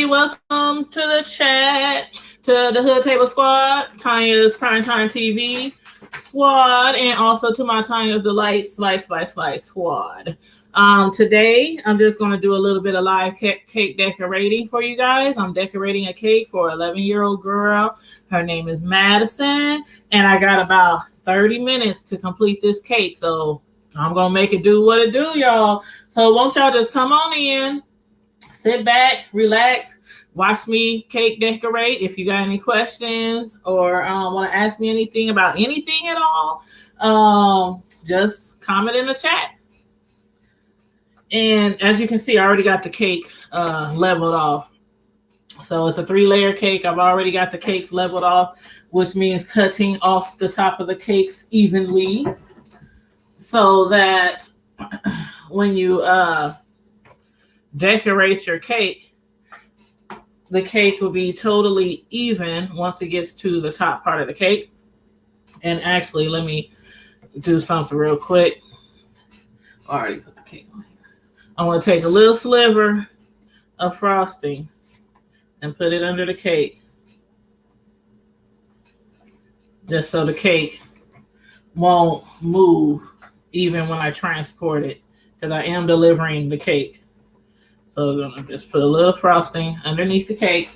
everybody. Welcome to the chat, to the Hood Table Squad, Tanya's Primetime TV squad, and also to my Tanya's Delight Slice squad. Today, I'm just going to do a little bit of live cake decorating for you guys. I'm decorating a cake for an 11-year-old girl. Her name is Madison, and I got about 30 minutes to complete this cake, so I'm going to make it do what it do, y'all. So won't y'all just come on in, sit back, relax, watch me cake decorate. If you got any questions or want to ask me anything about anything at all, just comment in the chat. And as you can see, I already got the cake leveled off. So it's a 3-layer cake. I've already got the cakes leveled off, which means cutting off the top of the cakes evenly so that when you decorate your cake, the cake will be totally even once it gets to the top part of the cake. And actually, let me do something real quick. I already put the cake on here. I'm going to take a little sliver of frosting and put it under the cake, just so the cake won't move even when I transport it, because I am delivering the cake. So I'm going to just put a little frosting underneath the cake.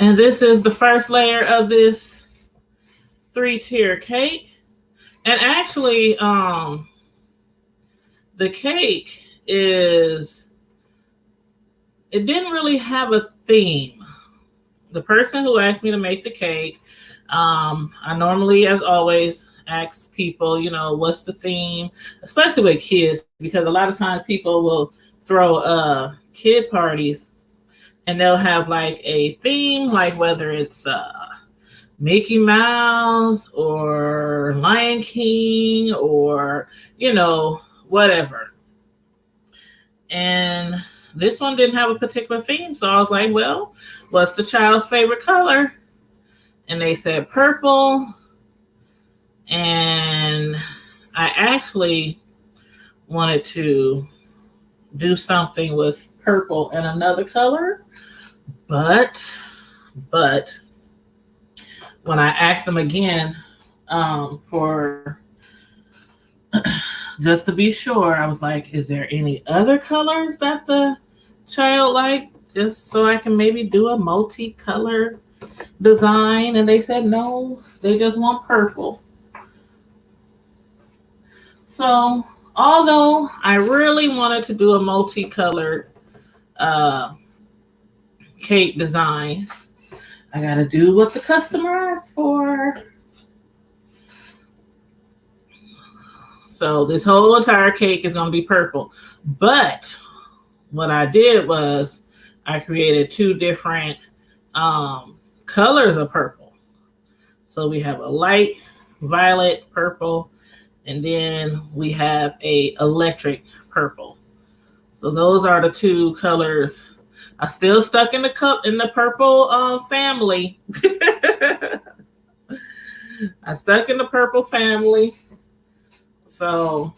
And this is the first layer of this 3-tier cake. And actually, the cake it didn't really have a theme. The person who asked me to make the cake, I normally, as always, ask people, what's the theme, especially with kids, because a lot of times people will throw kid parties and they'll have like a theme, like whether it's Mickey Mouse or Lion King or, whatever. And this one didn't have a particular theme. So I was like, well, what's the child's favorite color? And they said purple. And I actually wanted to do something with purple and another color. But when I asked them again for just to be sure, I was like, is there any other colors that the child like? Just so I can maybe do a multicolor design. And they said no, they just want purple. So although I really wanted to do a multicolored cake design, I gotta do what the customer asked for. So this whole entire cake is gonna be purple. But what I did was I created 2 different colors of purple. So we have a light violet purple, and then we have a electric purple. So those are the 2 colors. I still stuck in the purple family. I stuck in the purple family. So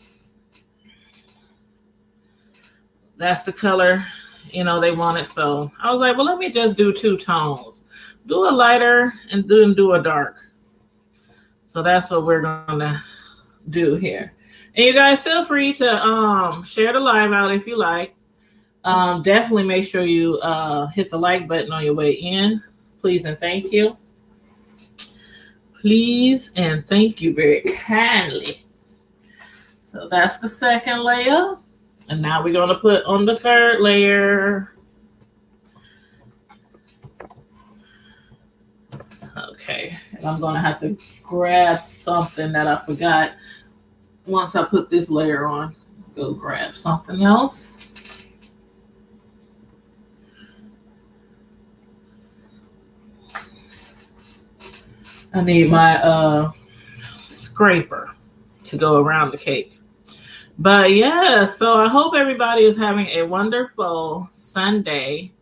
that's the color, they wanted. So I was like, well, let me just do 2 tones. Do a lighter and then do a dark. So that's what we're gonna do here. And you guys feel free to share the live out if you like. Definitely make sure you hit the like button on your way in. Please and thank you. Please and thank you very kindly. So that's the second layer. And now we're going to put on the 3rd layer. Okay. And I'm going to have to grab something that I forgot. Once I put this layer on, go grab something else. I need my scraper to go around the cake. But yeah, so I hope everybody is having a wonderful Sunday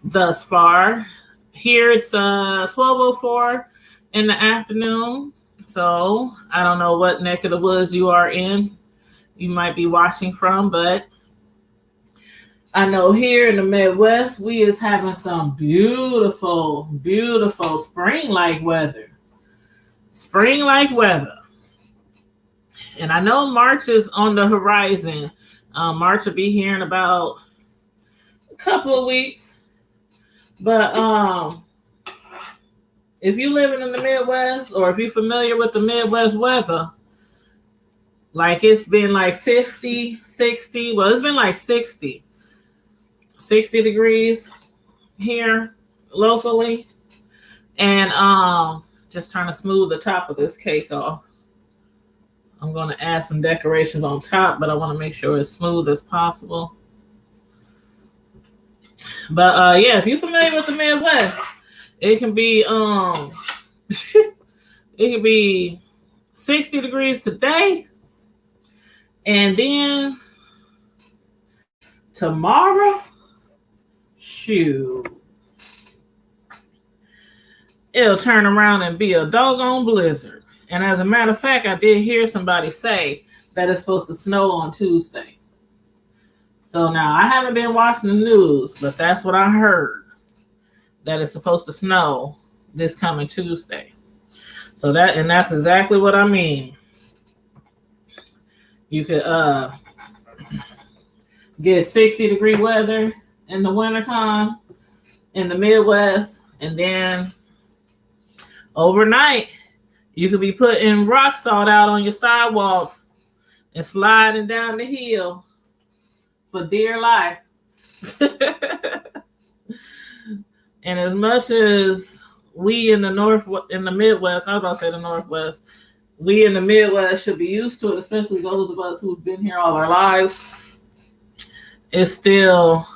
thus far. Here it's 12:04 in the afternoon. So I don't know what neck of the woods you are in. You might be watching from, but I know here in the Midwest, we is having some beautiful, beautiful spring-like weather. Spring-like weather. And I know March is on the horizon. March will be here in about a couple of weeks. But if you're living in the Midwest, or if you're familiar with the Midwest weather, like it's been like 50, 60. Well, it's been like 60 degrees here locally. And just trying to smooth the top of this cake off. I'm going to add some decorations on top, but I want to make sure it's smooth as possible. But yeah, if you're familiar with the Midwest, it can be it can be 60 degrees today, and then tomorrow, shoot, it'll turn around and be a doggone blizzard. And as a matter of fact, I did hear somebody say that it's supposed to snow on Tuesday. So now I haven't been watching the news, but that's what I heard, that it's supposed to snow this coming Tuesday. So that's exactly what I mean. You could get 60-degree weather in the wintertime in the Midwest, and then overnight you could be putting rock salt out on your sidewalks and sliding down the hill for dear life. And as much as we in the Midwest, I was about to say the Northwest, we in the Midwest should be used to it, especially those of us who've been here all our lives, it's still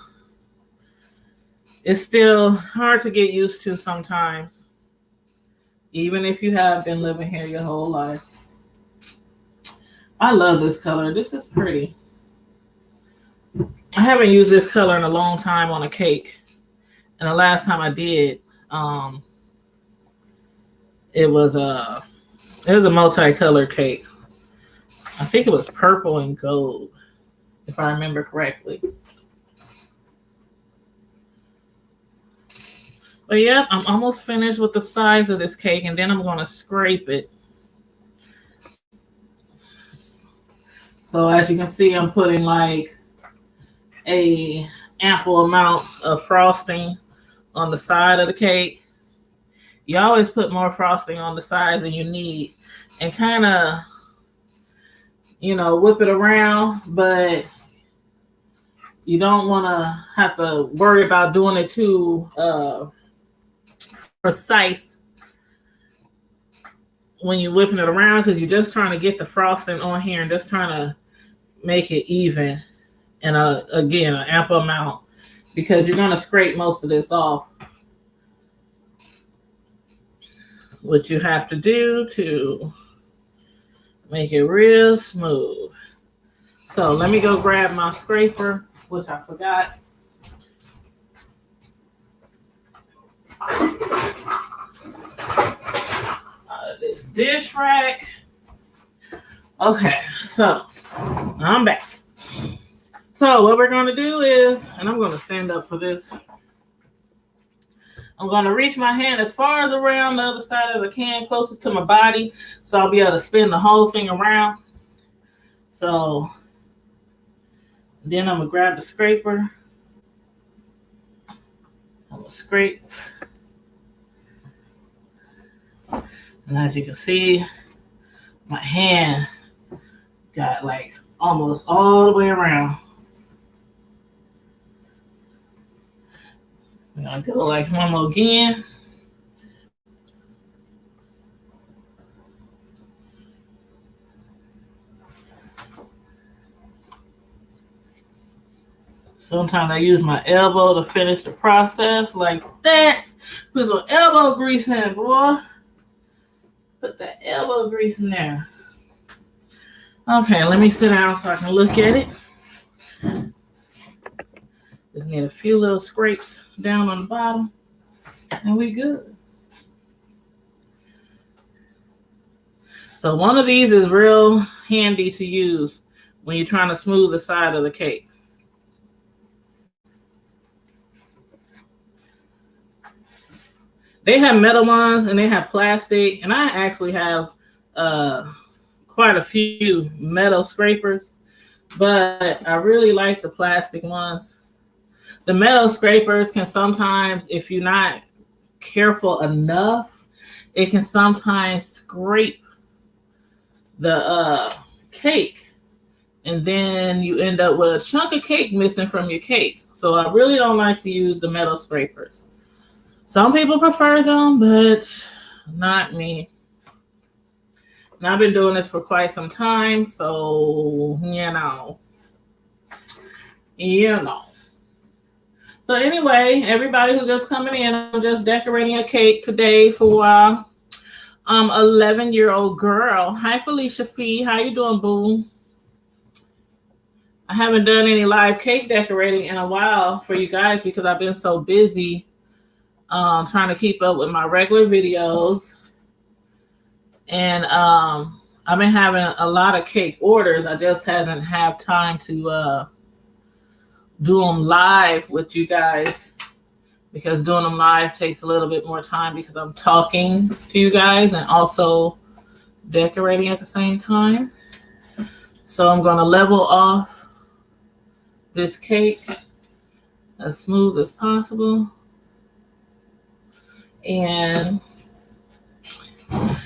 hard to get used to sometimes, even if you have been living here your whole life. I love this color. This is pretty. I haven't used this color in a long time on a cake. And the last time I did, it was a multicolored cake. I think it was purple and gold, if I remember correctly. But yeah, I'm almost finished with the sides of this cake, and then I'm going to scrape it. So as you can see, I'm putting like a ample amount of frosting on the side of the cake. You always put more frosting on the sides than you need, and kind of, whip it around, but you don't want to have to worry about doing it too precise when you're whipping it around, because you're just trying to get the frosting on here and just trying to make it even, and again, an ample amount, because you're going to scrape most of this off. What you have to do to make it real smooth. So let me go grab my scraper, which I forgot. This dish rack. Okay, so I'm back. So what we're going to do is, and I'm going to stand up for this, I'm going to reach my hand as far as around the other side as I can, closest to my body, so I'll be able to spin the whole thing around. So then I'm going to grab the scraper. I'm going to scrape. And as you can see, my hand got like almost all the way around. I'm going to go like one more again. Sometimes I use my elbow to finish the process like that. Put some elbow grease in it, boy. Put that elbow grease in there. Okay, let me sit down so I can look at it. Just need a few little scrapes down on the bottom, and we good. So one of these is real handy to use when you're trying to smooth the side of the cake. They have metal ones and they have plastic, and I actually have quite a few metal scrapers, but I really like the plastic ones. The metal scrapers can sometimes, if you're not careful enough, it can sometimes scrape the cake, and then you end up with a chunk of cake missing from your cake. So I really don't like to use the metal scrapers. Some people prefer them, but not me. And I've been doing this for quite some time, so you know. So anyway, everybody who's just coming in, I'm just decorating a cake today for 11-year-old girl. Hi, Felicia Fee. How you doing, boo? I haven't done any live cake decorating in a while for you guys because I've been so busy trying to keep up with my regular videos. And I've been having a lot of cake orders. I just hasn't have time to do them live with you guys, because doing them live takes a little bit more time because I'm talking to you guys and also decorating at the same time. So I'm going to level off this cake as smooth as possible. And oh,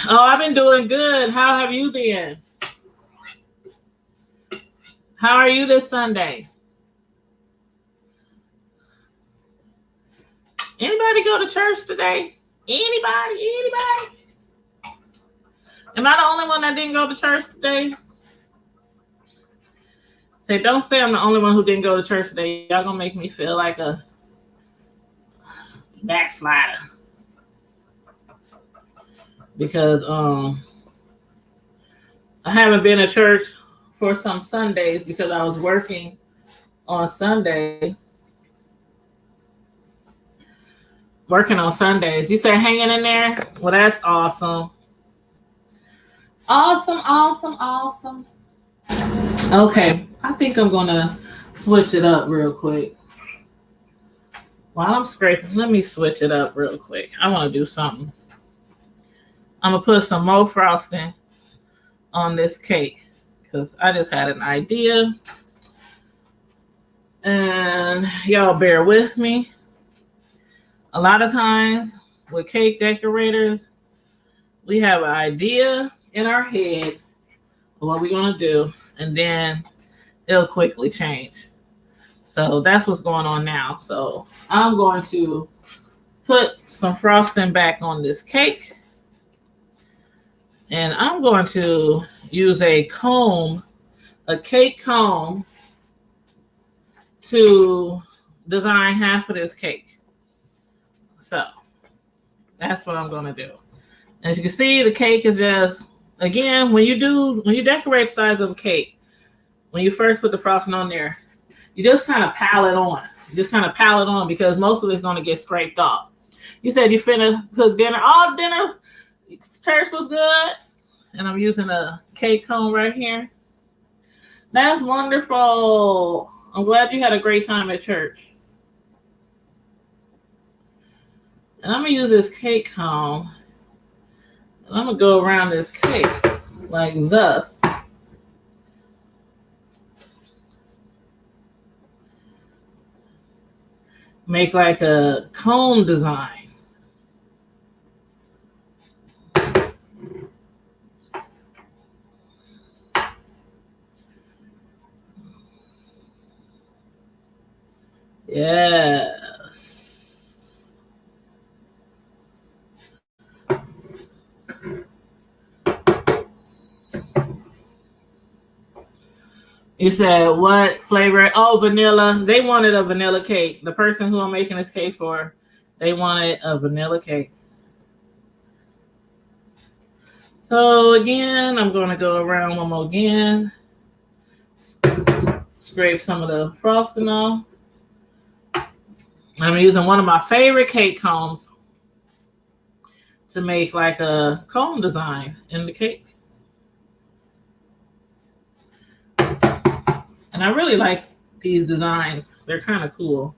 I've been doing good. How have you been? How are you this Sunday? Anybody go to church today? Anybody? Am I the only one that didn't go to church today? Say, don't say I'm the only one who didn't go to church today. Y'all gonna make me feel like a backslider. Because I haven't been to church for some Sundays because I was working on Sunday. Working on Sundays. You say hanging in there? Well, that's awesome. Awesome. Okay, I think I'm gonna switch it up real quick. While I'm scraping, let me switch it up real quick. I want to do something. I'm gonna put some more frosting on this cake because I just had an idea. And y'all bear with me. A lot of times with cake decorators, we have an idea in our head of what we're going to do, and then it'll quickly change. So that's what's going on now. So I'm going to put some frosting back on this cake, and I'm going to use a comb, a cake comb, to design half of this cake. So that's what I'm going to do. As you can see, the cake is just, again, when you decorate the size of a cake, when you first put the frosting on there, you just kind of pile it on. You just kind of pile it on because most of it's going to get scraped off. You said you finna cook dinner. All dinner, church was good. And I'm using a cake cone right here. That's wonderful. I'm glad you had a great time at church. And I'm going to use this cake cone. And I'm going to go around this cake like this. Make like a cone design. Yes. You said what flavor? Oh, vanilla. They wanted a vanilla cake. The person who I'm making this cake for, they wanted a vanilla cake. So again, I'm going to go around one more again. Scrape some of the frosting off. I'm using one of my favorite cake combs to make like a cone design in the cake. And I really like these designs. They're kind of cool.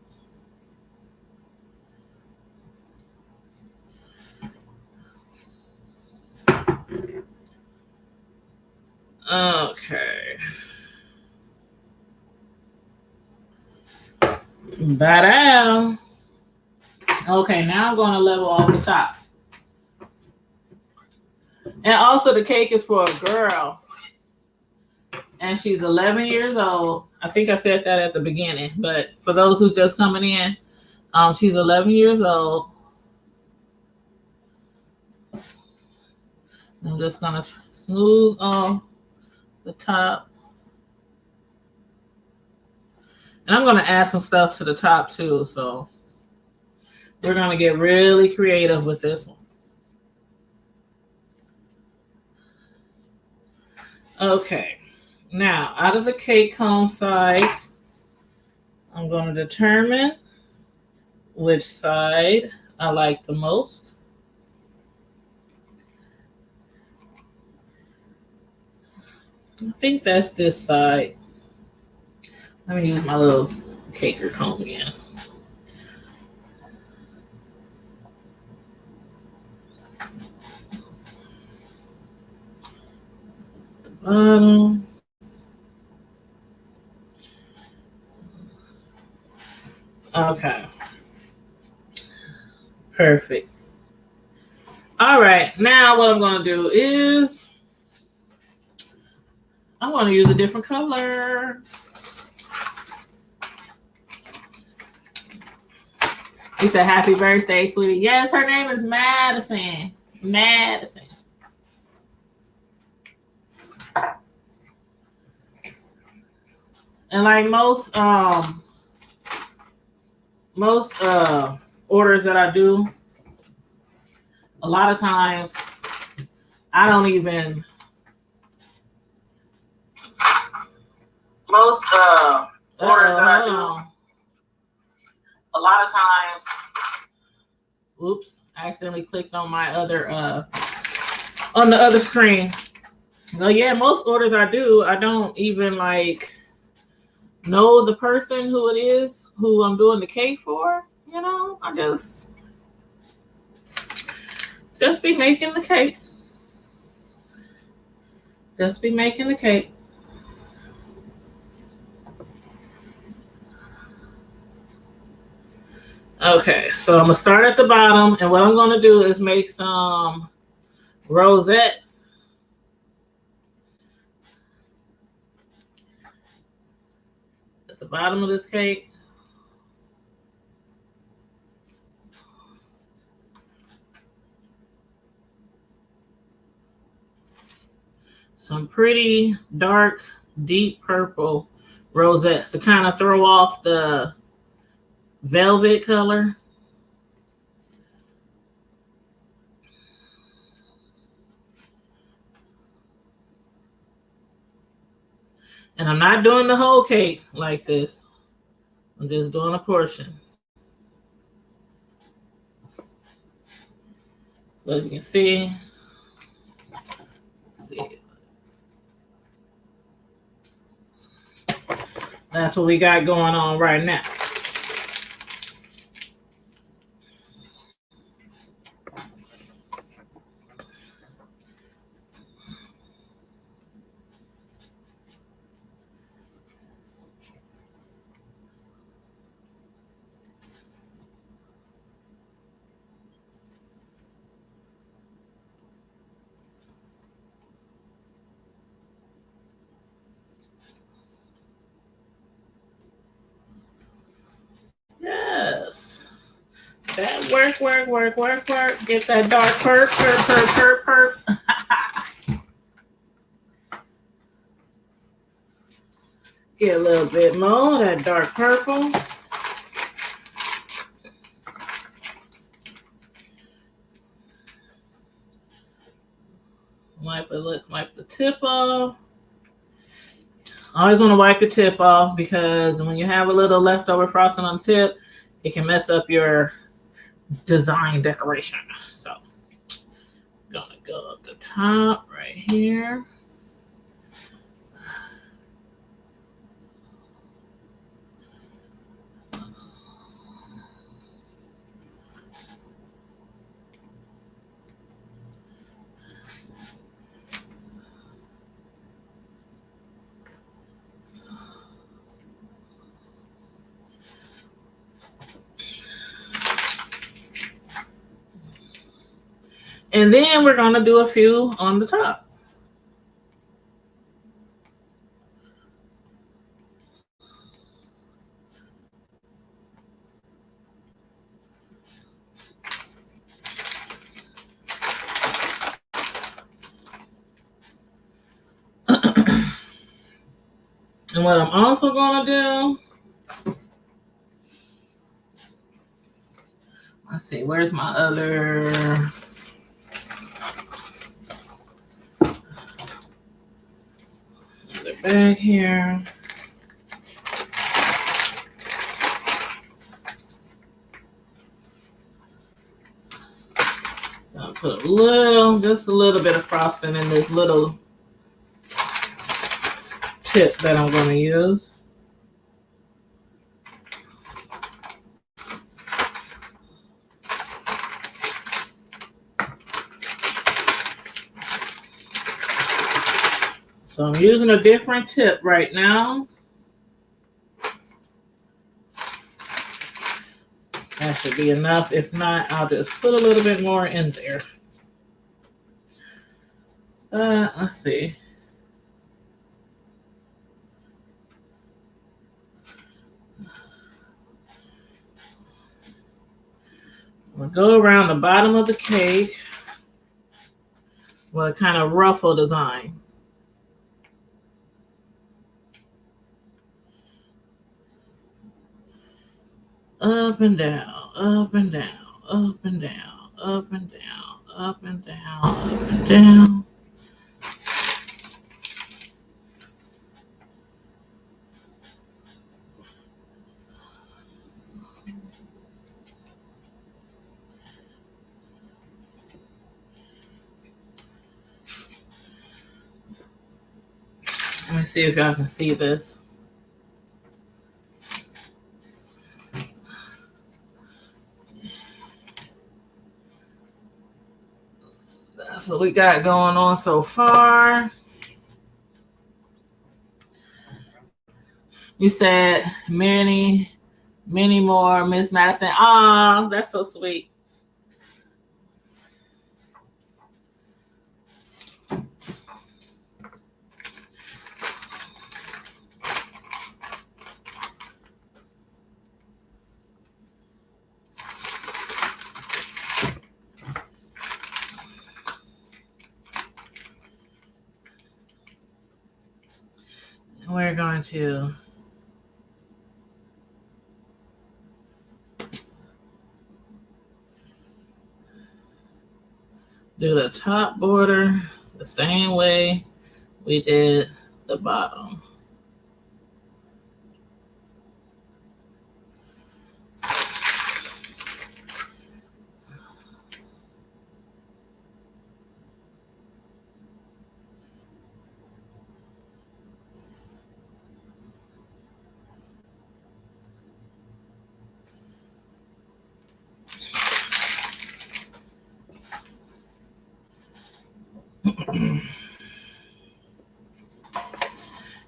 Okay. Bada. Okay, now I'm going to level off the top. And also the cake is for a girl. And she's 11 years old. I think I said that at the beginning, but for those who's just coming in, she's 11 years old. I'm just gonna smooth off the top. And I'm gonna add some stuff to the top too, so we're gonna get really creative with this one. Okay, now out of the cake cone sides, I'm gonna determine which side I like the most. I think that's this side. Let me use my little caker comb again. Okay. Perfect. All right. Now what I'm going to do is I'm going to use a different color. He said, happy birthday, sweetie. Yes, her name is Madison. Madison. And like most orders that I do, a lot of times I don't even orders that I do. A lot of times, oops, I accidentally clicked on my other on the other screen. So yeah, most orders I do, I don't even like know the person who it is who I'm doing the cake for. You know, I just be making the cake. Just be making the cake. Okay, so I'm gonna start at the bottom, and what I'm gonna do is make some rosettes. At the bottom of this cake. Some pretty dark, deep purple rosettes to kind of throw off the velvet color. And I'm not doing the whole cake like this. I'm just doing a portion. So as you can see, that's what we got going on right now. Yes. That work. Get that dark perp. Get a little bit more of that dark purple. Wipe the tip off. I always want to wipe the tip off because when you have a little leftover frosting on the tip, it can mess up your design decoration. So I'm gonna go up the top right here. And then we're going to do a few on the top. And what I'm also going to do, let's see, where's my other bag here? I'll put just a little bit of frosting in this little tip that I'm going to use. So I'm using a different tip right now. That should be enough. If not, I'll just put a little bit more in there. Let's see. We'll go around the bottom of the cake with a kind of ruffle design. Up and down, up and down, up and down, up and down, up and down, up and down. Let me see if y'all can see this. That's what we got going on so far. You said many more, Miss Madison. Ah, that's so sweet. We're going to do the top border the same way we did the bottom.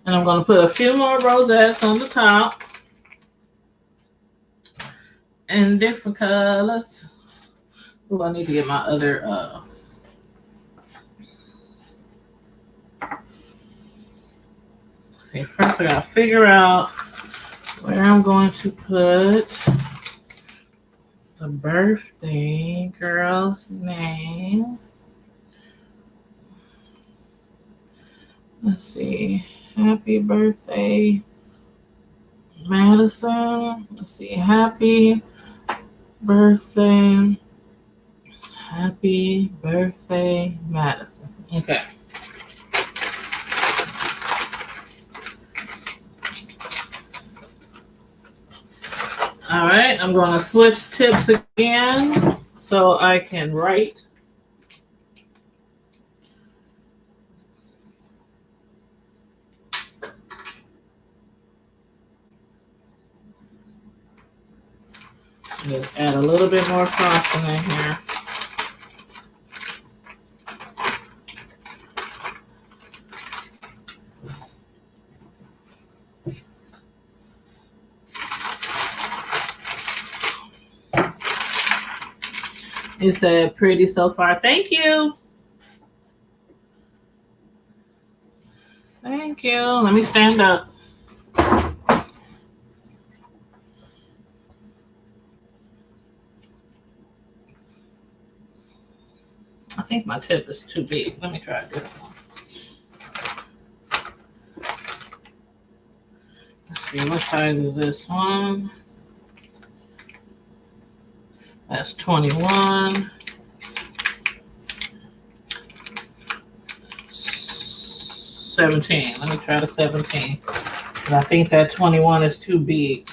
And I'm going to put a few more rosettes on the top in different colors. Oh, I need to get my other see, first I gotta figure out where I'm going to put the birthday girl's name. Let's see. Happy birthday, Madison. Let's see. Happy birthday. Happy birthday, Madison. Okay. All right. I'm going to switch tips again so I can write. Just add a little bit more frosting in here. You said pretty so far. Thank you. Thank you. Let me stand up. I think my tip is too big. Let me try this one. Let's see, what size is this one? That's 21. 17. Let me try the 17. I think that 21 is too big.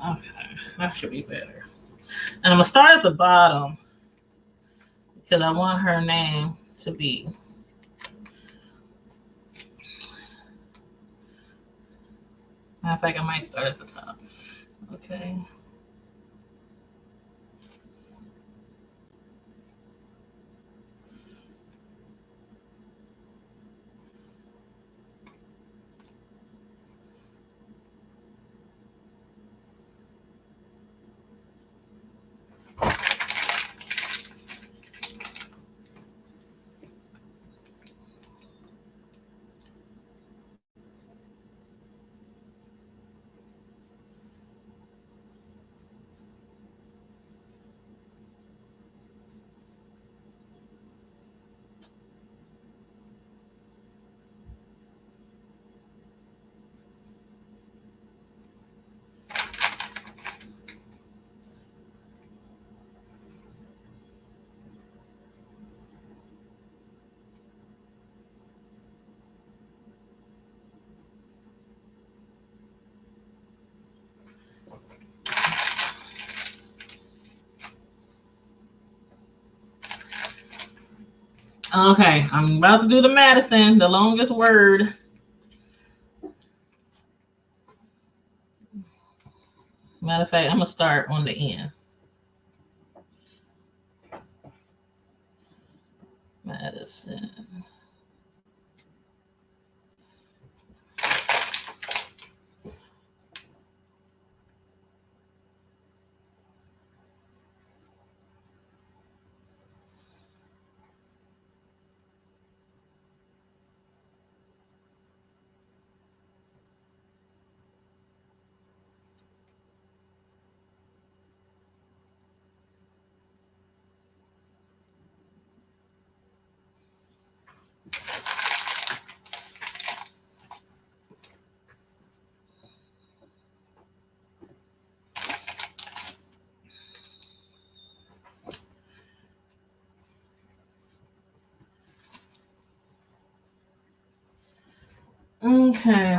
Okay, that should be better. And I'm gonna start at the bottom because I want her name to be. Matter of fact, I might start at the top. Okay. Okay, I'm about to do the Madison, the longest word. Matter of fact, I'm gonna start on the end. Madison. Okay.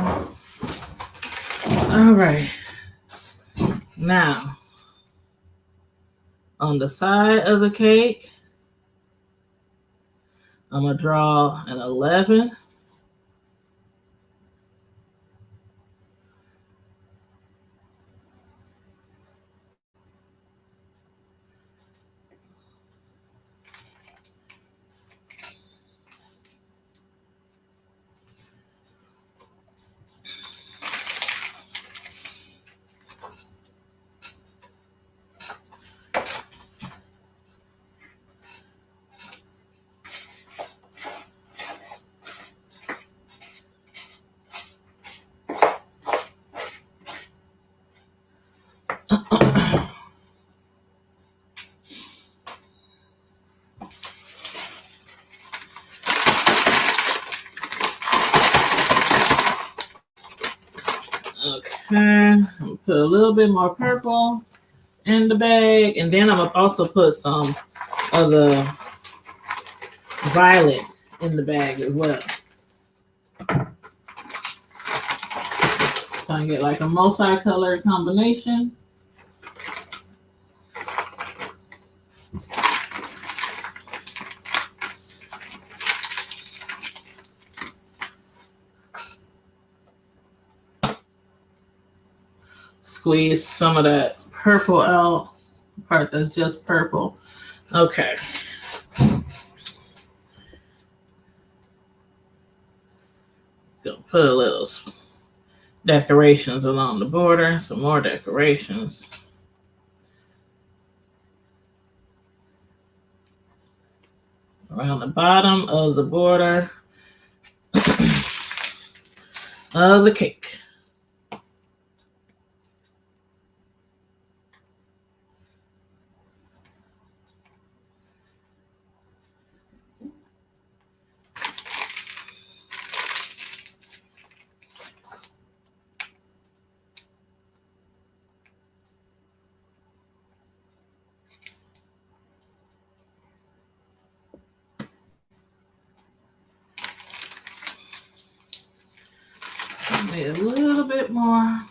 All right. Now, on the side of the cake, I'm going to draw an 11. Okay, I'll put a little bit more purple in the bag, and then I'm gonna also put some of the violet in the bag as well. So I get like a multi-color combination. Squeeze some of that purple out, part that's just purple. Okay. Gonna put a little decorations along the border, some more decorations. Around the bottom of the border of the cake. Maybe a little bit more.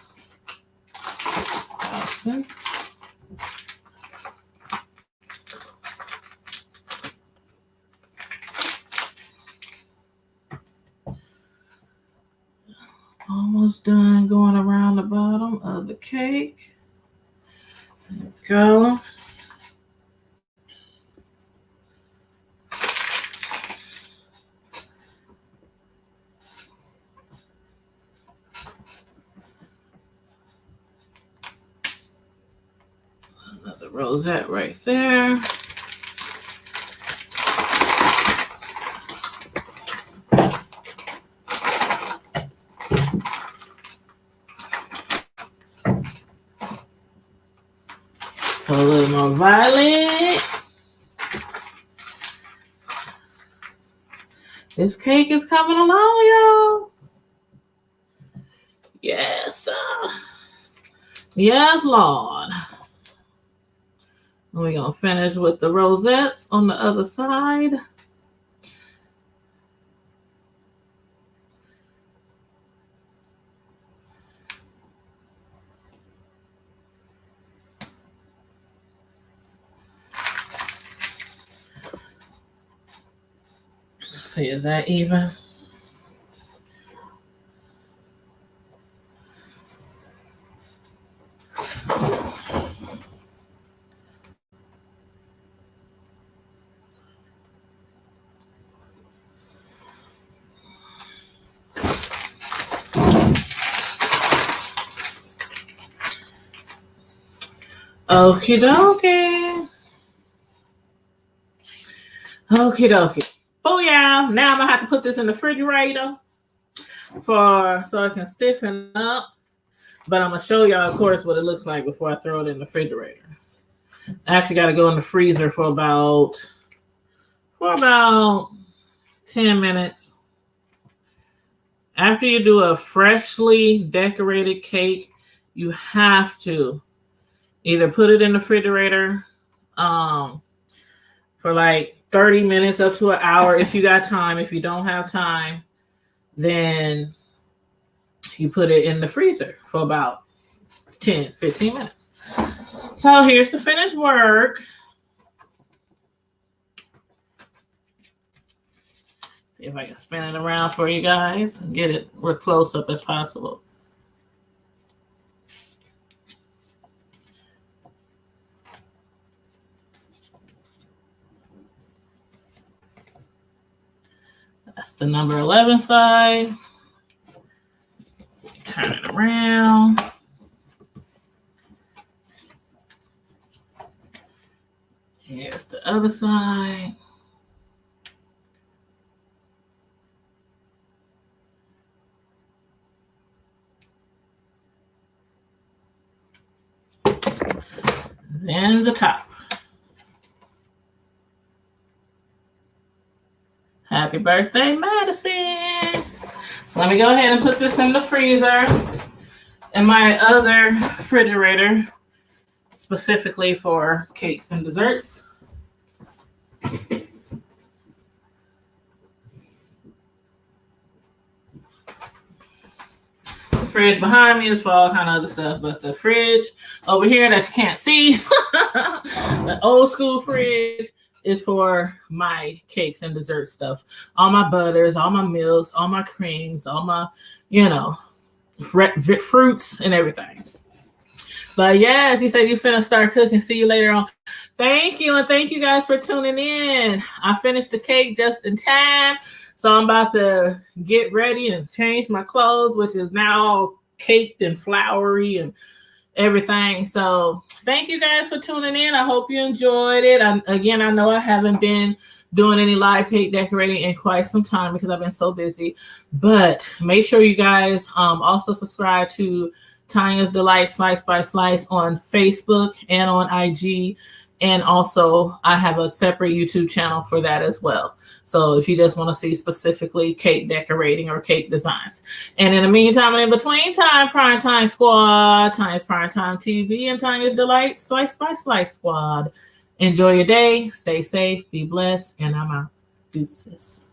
Awesome. Almost done going around the bottom of the cake. There we go. Another rosette right there. A little more violet. This cake is coming along, y'all. Yes. Yes, Lord. We're going to finish with the rosettes on the other side. Let's see, is that even? Okie dokie. Okie dokie. Oh yeah. Now I'm gonna have to put this in the refrigerator so it can stiffen up. But I'm gonna show y'all, of course, what it looks like before I throw it in the refrigerator. I actually gotta go in the freezer for about 10 minutes. After you do a freshly decorated cake, you have to either put it in the refrigerator for like 30 minutes up to an hour if you got time. If you don't have time, then you put it in the freezer for about 10, 15 minutes. So here's the finished work. See if I can spin it around for you guys and get it as close up as possible. That's the number 11 side. Turn it around. Here's the other side. Then the top. Happy birthday, Madison. So let me go ahead and put this in the freezer in my other refrigerator, specifically for cakes and desserts. The fridge behind me is for all kind of other stuff, but the fridge over here that you can't see, the old school fridge, is for my cakes and dessert stuff. All my butters, all my milks, all my creams, all my, fruits and everything. But yes, he said you finna start cooking. See you later on. Thank you, and thank you guys for tuning in. I finished the cake just in time. So I'm about to get ready and change my clothes, which is now all caked and flowery and everything. So thank you guys for tuning in. I hope you enjoyed it. I know I haven't been doing any live cake decorating in quite some time because I've been so busy, but make sure you guys also subscribe to Tanya's Delight Slice by Slice on Facebook and on IG. And also I have a separate YouTube channel for that as well. So if you just want to see specifically cake decorating or cake designs. And in the meantime and in between time, Prime Time Squad, Tanya's Prime Time TV, and Tanya's Delight Slice by Slice Squad. Enjoy your day. Stay safe. Be blessed. And I'm out. Deuces.